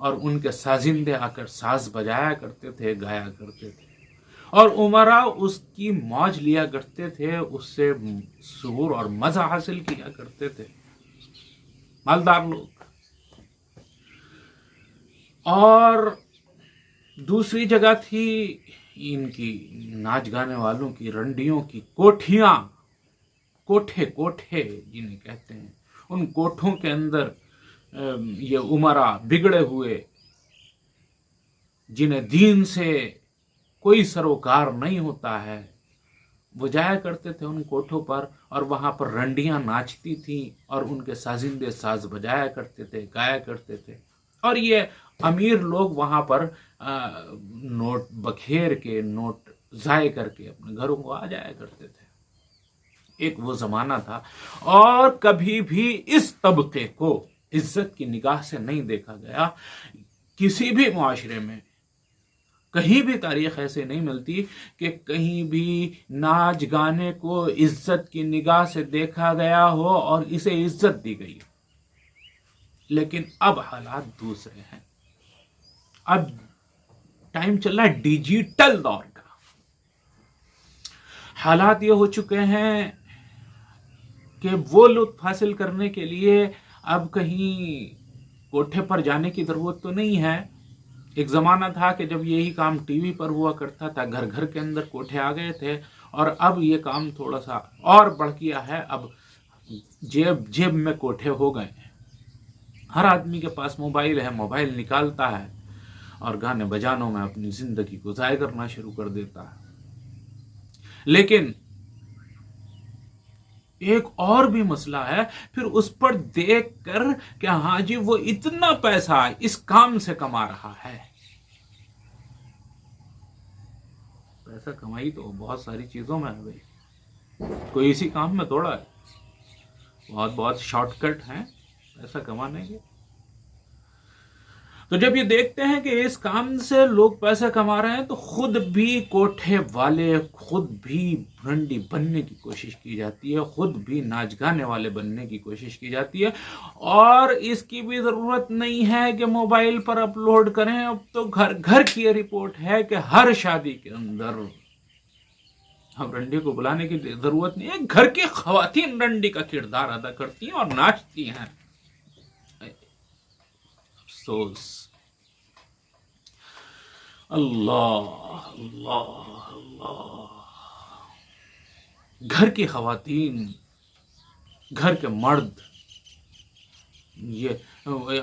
اور ان کے سازندے آ کر ساز بجایا کرتے تھے، گایا کرتے تھے، اور عمرا اس کی موج لیا کرتے تھے، اس سے سرور اور مزہ حاصل کیا کرتے تھے مالدار لوگ۔ اور دوسری جگہ تھی ان کی ناچ گانے والوں کی، رنڈیوں کی کوٹھیاں، کوٹھے جنہیں کہتے ہیں، ان کوٹھوں کے اندر یہ عمرا بگڑے ہوئے، جنہیں دین سے کوئی سروکار نہیں ہوتا ہے، وہ جایا کرتے تھے ان کوٹھوں پر، اور وہاں پر رنڈیاں ناچتی تھیں اور ان کے سازندے ساز بجایا کرتے تھے، گایا کرتے تھے، اور یہ امیر لوگ وہاں پر نوٹ بکھیر کے، نوٹ ضائع کر کے اپنے گھروں کو آ جایا کرتے تھے۔ ایک وہ زمانہ تھا، اور کبھی بھی اس طبقے کو عزت کی نگاہ سے نہیں دیکھا گیا۔ کسی بھی معاشرے میں کہیں بھی تاریخ ایسے نہیں ملتی کہ کہیں بھی ناچ گانے کو عزت کی نگاہ سے دیکھا گیا ہو اور اسے عزت دی گئی۔ لیکن اب حالات دوسرے ہیں، اب ٹائم چل رہا ہے ڈیجیٹل دور کا۔ حالات یہ ہو چکے ہیں کہ وہ لطف حاصل کرنے کے لیے اب کہیں کوٹھے پر جانے کی ضرورت تو نہیں ہے۔ ایک زمانہ تھا کہ جب یہی کام ٹی وی پر ہوا کرتا تھا، گھر گھر کے اندر کوٹھے آ گئے تھے، اور اب یہ کام تھوڑا سا اور بڑھ گیا ہے۔ اب جیب میں کوٹھے ہو گئے ہیں، ہر آدمی کے پاس موبائل ہے، موبائل نکالتا ہے اور گانے بجانوں میں اپنی زندگی کو ضائع کرنا شروع کر دیتا ہے۔ لیکن ایک اور بھی مسئلہ ہے پھر اس پر دیکھ کر کہ ہاں جی وہ اتنا پیسہ اس کام سے کما رہا ہے۔ پیسہ کمائی تو بہت ساری چیزوں میں ہے بھائی، کوئی اسی کام میں تھوڑا ہے، بہت شارٹ کٹ ہیں پیسہ کمانے کے۔ تو جب یہ دیکھتے ہیں کہ اس کام سے لوگ پیسہ کما رہے ہیں تو خود بھی کوٹھے والے، خود بھی رنڈی بننے کی کوشش کی جاتی ہے، خود بھی ناچ گانے والے بننے کی کوشش کی جاتی ہے، اور اس کی بھی ضرورت نہیں ہے کہ موبائل پر اپلوڈ کریں۔ اب تو گھر گھر کی یہ رپورٹ ہے کہ ہر شادی کے اندر ہم رنڈی کو بلانے کی ضرورت نہیں ہے، گھر کی خواتین رنڈی کا کردار ادا کرتی ہیں اور ناچتی ہیں۔ افسوس، اللہ اللہ اللہ، گھر کی خواتین، گھر کے مرد، یہ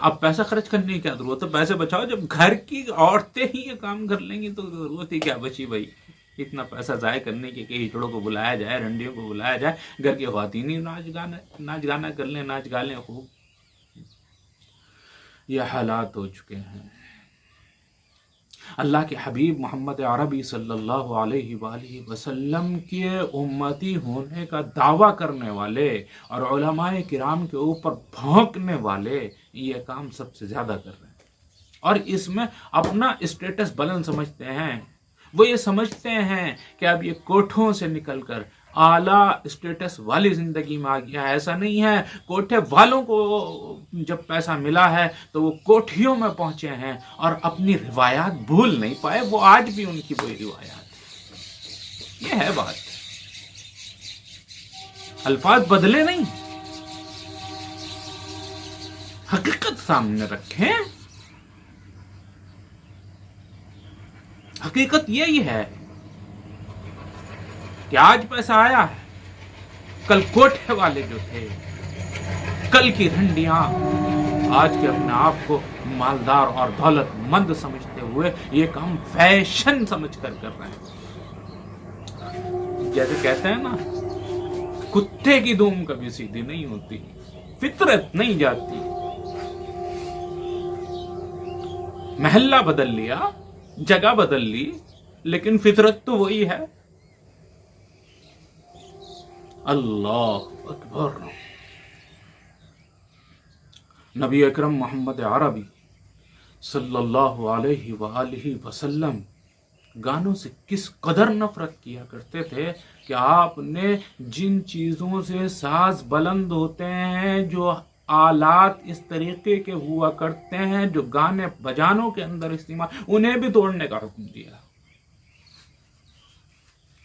اب پیسہ خرچ کرنے کی کیا ضرورت ہے؟ پیسے بچاؤ، جب گھر کی عورتیں ہی یہ کام کر لیں گی تو ضرورت ہی کیا بچی بھائی اتنا پیسہ ضائع کرنے کی کہ ہجڑوں کو بلایا جائے، رنڈیوں کو بلایا جائے، گھر کی خواتین ہی ناچ گانا کر لیں، ناچ گا لیں خوب۔ یہ حالات ہو چکے ہیں۔ اللہ کے حبیب محمد عربی صلی اللہ علیہ وآلہ وسلم کے امتی ہونے کا دعویٰ کرنے والے اور علماء کرام کے اوپر بھونکنے والے یہ کام سب سے زیادہ کر رہے ہیں، اور اس میں اپنا اسٹیٹس بلند سمجھتے ہیں۔ وہ یہ سمجھتے ہیں کہ اب یہ کوٹھوں سے نکل کر اعلیٰ اسٹیٹس والی زندگی میں آ گیا ہے۔ ایسا نہیں ہے، کوٹھے والوں کو جب پیسہ ملا ہے تو وہ کوٹھیوں میں پہنچے ہیں اور اپنی روایات بھول نہیں پائے، وہ آج بھی ان کی وہی روایات۔ یہ ہے بات، الفاظ بدلے نہیں، حقیقت سامنے رکھیں۔ حقیقت یہی ہے کہ آج پیسہ آیا ہے، کل کوٹھے والے جو تھے، کل کی رنڈیاں آج کے اپنے آپ کو مالدار اور دولت مند سمجھتے ہوئے یہ کام فیشن سمجھ کر رہے ہیں۔ جیسے کہتے ہیں نا، کتے کی دم کبھی سیدھی نہیں ہوتی، فطرت نہیں جاتی۔ محلہ بدل لیا، جگہ بدل لی، لیکن فطرت تو وہی ہے۔ اللہ اکبر۔ نبی اکرم محمد عربی صلی اللہ علیہ وآلہ وسلم گانوں سے کس قدر نفرت کیا کرتے تھے کہ آپ نے جن چیزوں سے ساز بلند ہوتے ہیں، جو آلات اس طریقے کے ہوا کرتے ہیں جو گانے بجانوں کے اندر استعمال، انہیں بھی توڑنے کا حکم دیا.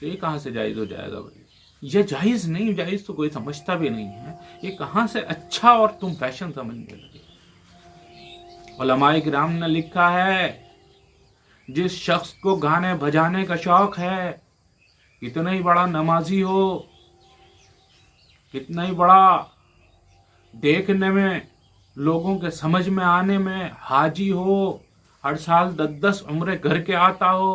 تو یہ کہاں سے جائز ہو جائے گا بھائی؟ یہ جائز نہیں، جائز تو کوئی سمجھتا بھی نہیں ہے. یہ کہاں سے اچھا اور تم فیشن سمجھنے لگے. علماء کرام نے لکھا ہے جس شخص کو گانے بجانے کا شوق ہے، کتنا ہی بڑا نمازی ہو، کتنا ہی بڑا دیکھنے میں لوگوں کے سمجھ میں آنے میں حاجی ہو، ہر سال 10 عمرے کر کے آتا ہو،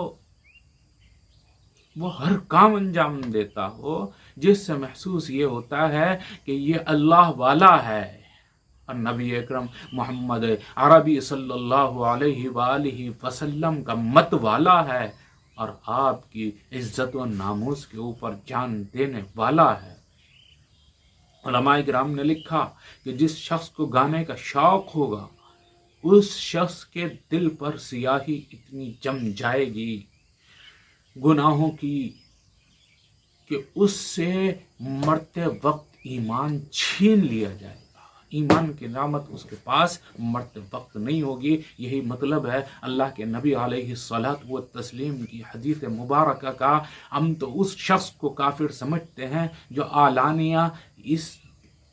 وہ ہر کام انجام دیتا ہو جس سے محسوس یہ ہوتا ہے کہ یہ اللہ والا ہے اور نبی اکرم محمد عربی صلی اللہ علیہ وآلہ وسلم کا مت والا ہے اور آپ کی عزت و ناموس کے اوپر جان دینے والا ہے. علماء کرام نے لکھا کہ جس شخص کو گانے کا شوق ہوگا اس شخص کے دل پر سیاہی اتنی جم جائے گی گناہوں کی کہ اس سے مرتے وقت ایمان چھین لیا جائے گا. ایمان کی نعمت اس کے پاس مرتے وقت نہیں ہوگی. یہی مطلب ہے اللہ کے نبی علیہ الصلاۃ والتسلیم کی حدیث مبارکہ کا. ہم تو اس شخص کو کافر سمجھتے ہیں جو اعلانیہ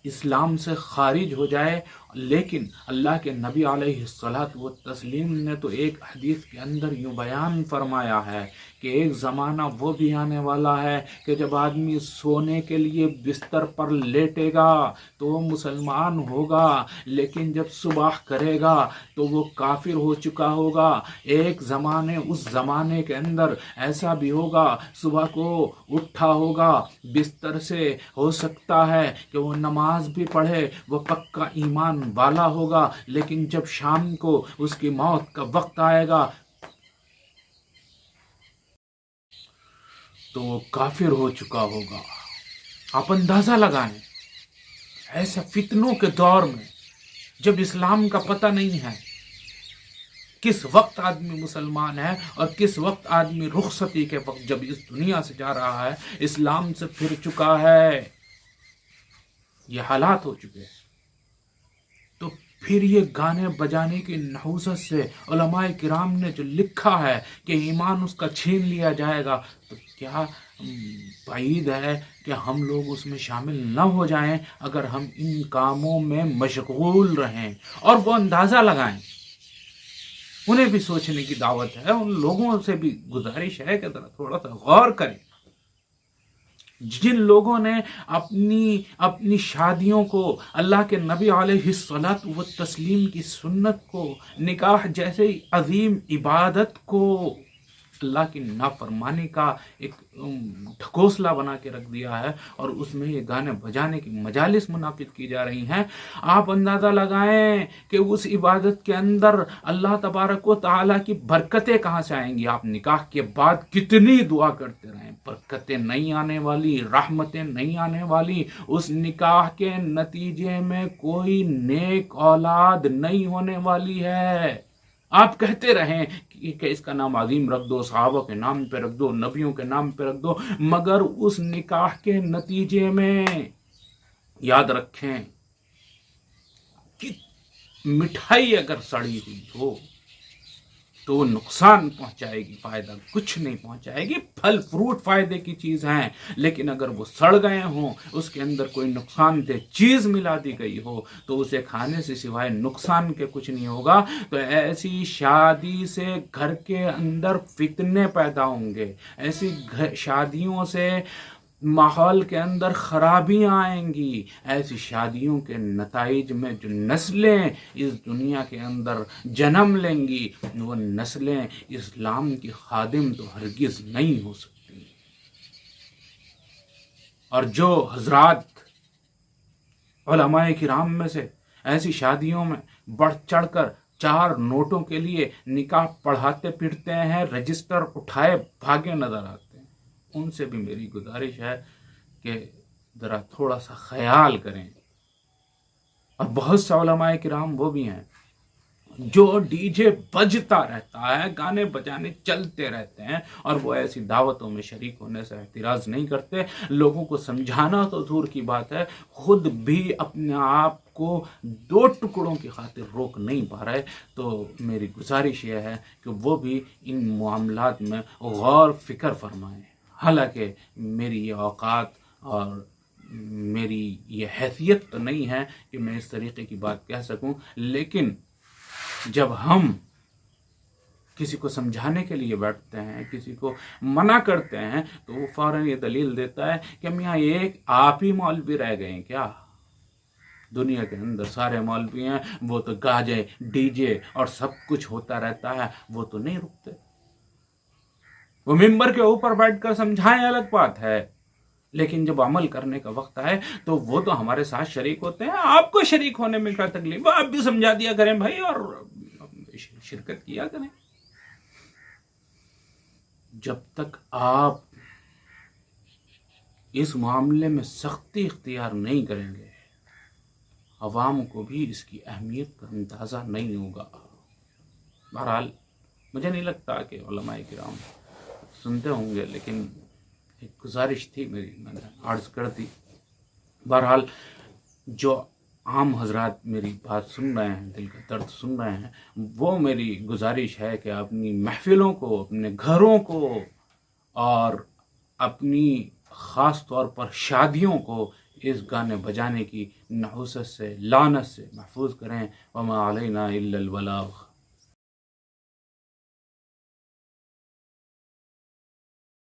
اسلام سے خارج ہو جائے، لیکن اللہ کے نبی علیہ الصلاۃ والتسلیم نے تو ایک حدیث کے اندر یوں بیان فرمایا ہے کہ ایک زمانہ وہ بھی آنے والا ہے کہ جب آدمی سونے کے لیے بستر پر لیٹے گا تو وہ مسلمان ہوگا، لیکن جب صبح کرے گا تو وہ کافر ہو چکا ہوگا. ایک اس زمانے کے اندر ایسا بھی ہوگا، صبح کو اٹھا ہوگا بستر سے، ہو سکتا ہے کہ وہ نماز بھی پڑھے، وہ پکا ایمان والا ہوگا، لیکن جب شام کو اس کی موت کا وقت آئے گا تو وہ کافر ہو چکا ہوگا. آپ اندازہ لگائیں ایسے فتنوں کے دور میں جب اسلام کا پتہ نہیں ہے، کس وقت آدمی مسلمان ہے اور کس وقت آدمی رخصتی کے وقت جب اس دنیا سے جا رہا ہے اسلام سے پھر چکا ہے. یہ حالات ہو چکے ہیں. تو پھر یہ گانے بجانے کی نحوست سے علماء کرام نے جو لکھا ہے کہ ایمان اس کا چھین لیا جائے گا، تو کیا بعید ہے کہ ہم لوگ اس میں شامل نہ ہو جائیں اگر ہم ان کاموں میں مشغول رہیں. اور وہ اندازہ لگائیں، انہیں بھی سوچنے کی دعوت ہے، ان لوگوں سے بھی گزارش ہے کہ ذرا تھوڑا سا غور کریں جن لوگوں نے اپنی شادیوں کو اللہ کے نبی علیہ الصلاۃ والتسلیم کی سنت کو، نکاح جیسے عظیم عبادت کو اللہ کی نافرمانی کا ایک ڈھکوسلا بنا کے رکھ دیا ہے اور اس میں یہ گانے بجانے کی مجالس منعقد کی جا رہی ہیں. آپ اندازہ لگائیں کہ اس عبادت کے اندر اللہ تبارک و تعالیٰ کی برکتیں کہاں سے آئیں گی. آپ نکاح کے بعد کتنی دعا کرتے رہیں، برکتیں نہیں آنے والی، رحمتیں نہیں آنے والی. اس نکاح کے نتیجے میں کوئی نیک اولاد نہیں ہونے والی ہے. آپ کہتے رہیں کہ اس کا نام عظیم رکھ دو، صحابہ کے نام پہ رکھ دو، نبیوں کے نام پہ رکھ دو، مگر اس نکاح کے نتیجے میں یاد رکھیں کہ مٹھائی اگر سڑی ہوئی ہو تو وہ نقصان پہنچائے گی، فائدہ کچھ نہیں پہنچائے گی. پھل فروٹ فائدے کی چیز ہیں، لیکن اگر وہ سڑ گئے ہوں، اس کے اندر کوئی نقصان دہ چیز ملا دی گئی ہو تو اسے کھانے سے سوائے نقصان کے کچھ نہیں ہوگا. تو ایسی شادی سے گھر کے اندر فتنے پیدا ہوں گے، ایسی شادیوں سے ماحول کے اندر خرابیاں آئیں گی. ایسی شادیوں کے نتائج میں جو نسلیں اس دنیا کے اندر جنم لیں گی وہ نسلیں اسلام کی خادم تو ہرگز نہیں ہو سکتی. اور جو حضرات علماء کرام میں سے ایسی شادیوں میں بڑھ چڑھ کر 4 نوٹوں کے لیے نکاح پڑھاتے پھرتے ہیں، رجسٹر اٹھائے بھاگے نظر آتے ہیں، ان سے بھی میری گزارش ہے کہ ذرا تھوڑا سا خیال کریں. اور بہت سے علماء کرام وہ بھی ہیں جو ڈی جے بجتا رہتا ہے، گانے بجانے چلتے رہتے ہیں، اور وہ ایسی دعوتوں میں شریک ہونے سے اعتراض نہیں کرتے، لوگوں کو سمجھانا تو دور کی بات ہے، خود بھی اپنے آپ کو دو ٹکڑوں کی خاطر روک نہیں پا رہے، تو میری گزارش یہ ہے کہ وہ بھی ان معاملات میں غور فکر فرمائیں۔ حالانکہ میری یہ اوقات اور میری یہ حیثیت تو نہیں ہے کہ میں اس طریقے کی بات کہہ سکوں، لیکن جب ہم کسی کو سمجھانے کے لیے بیٹھتے ہیں، کسی کو منع کرتے ہیں، تو وہ فوراً یہ دلیل دیتا ہے کہ میاں ایک آپ ہی مولوی رہ گئے ہیں کیا؟ دنیا کے اندر سارے مولوی ہیں، وہ تو گاجے ڈی جے اور سب کچھ ہوتا رہتا ہے، وہ تو نہیں رکتے۔ وہ ممبر کے اوپر بیٹھ کر سمجھائیں الگ بات ہے، لیکن جب عمل کرنے کا وقت آئے تو وہ تو ہمارے ساتھ شریک ہوتے ہیں۔ آپ کو شریک ہونے میں کیا تکلیف؟ آپ بھی سمجھا دیا کریں بھائی، اور شرکت کیا کریں۔ جب تک آپ اس معاملے میں سختی اختیار نہیں کریں گے، عوام کو بھی اس کی اہمیت کا اندازہ نہیں ہوگا۔ بہرحال مجھے نہیں لگتا کہ علماء کرام سنتے ہوں گے، لیکن ایک گزارش تھی میری، میں نے عرض کر دی۔ بہرحال جو عام حضرات میری بات سن رہے ہیں، دل کا درد سن رہے ہیں، وہ میری گزارش ہے کہ اپنی محفلوں کو، اپنے گھروں کو اور اپنی خاص طور پر شادیوں کو اس گانے بجانے کی نحوست سے، لعنت سے محفوظ کریں۔ وما علینا الا البلاغ۔